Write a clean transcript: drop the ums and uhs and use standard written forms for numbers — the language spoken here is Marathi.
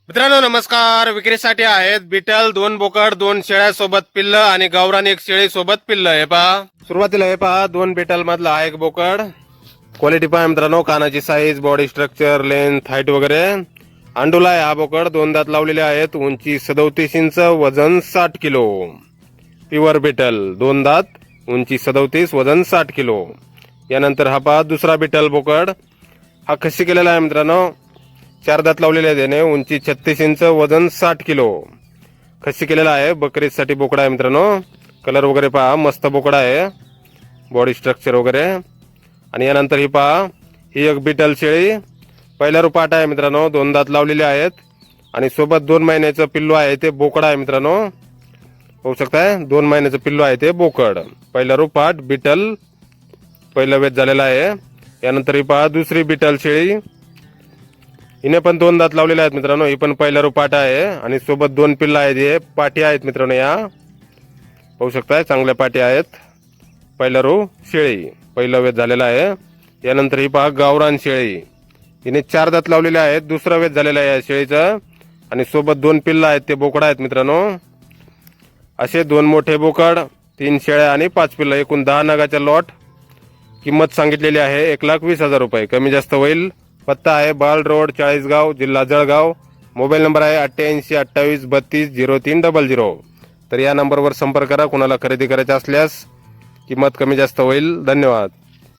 मित्रांनो नमस्कार. विक्रीसाठी आहेत बिटल, 2 बोकड, 2 शेळ्या सोबत पिल्ल आणि गावरान 1 शेळी सोबत पिल्ल. हे पहा, सुरुवातीला हे पहा 2 बिटल मधला हा 1 बोकड. क्वालिटी पहा मित्रांनो, कानाची size, body structure, length, height वगैरे. अंडूला आहे हा बोकड. 2 दात लावलेले आहेत. उंची 37 इंच, वजन 60 किलो. प्युअर बिटल, 2 दात, उंची 37, वजन 60 किलो. यानंतर हा पहा दुसरा बिटल बोकड. हा खस्सी केलेला आहे मित्रांनो. 4 दात लावलेले आहे त्याने. उंची 36 इंच, वजन 60 किलो. खस्सी केलेला आहे. बकरीसाठी बोकडा आहे मित्रांनो. कलर वगैरे पहा, मस्त बोकडा आहे. बॉडी स्ट्रक्चर वगैरे. आणि यानंतर ही पहा, ही एक बिटल शेळी. पहिला रुपाट आहे मित्रांनो. 2 दात लावलेले आहेत आणि सोबत 2 महिन्याचं पिल्लू आहे ते बोकड आहे मित्रांनो. होऊ शकताय 2 महिन्याचं पिल्लू आहे ते बोकड. पहिला रुपाट बिटल, पहिलं वेध झालेला आहे. यानंतर ही पहा दुसरी बिटल शेळी. हिने पण 2 दात लावलेले आहेत मित्रांनो. ही पण पहिला रुपाट आहे आणि सोबत 2 पिल्ला आहेत. हे पाठी आहेत मित्रांनो. या पाहू शकताय, चांगल्या पाठी आहेत. पहिला रू शेळी, पहिला वेध झालेला आहे. यानंतर ही पहा गावरान शेळी. हिने 4 दात लावलेले आहेत. दुसरा वेध झालेला आहे या शेळीचा आणि सोबत 2 पिल्ला आहेत ते बोकड आहेत मित्रांनो. असे 2 मोठे बोकड, 3 शेळ्या आणि 5 पिल्ला, एकूण 10 नगाच्या लॉट. किंमत सांगितलेली आहे 1,20,000 रुपये. कमी जास्त होईल. पत्ता आहे बाल रोड, चाळीसगाव, जिल्हा जळगाव. मोबाईल नंबर आहे 88 28 32 0300. तर या नंबरवर संपर्क करा कुणाला खरेदी करायचे असल्यास. किंमत कमी जास्त होईल. धन्यवाद.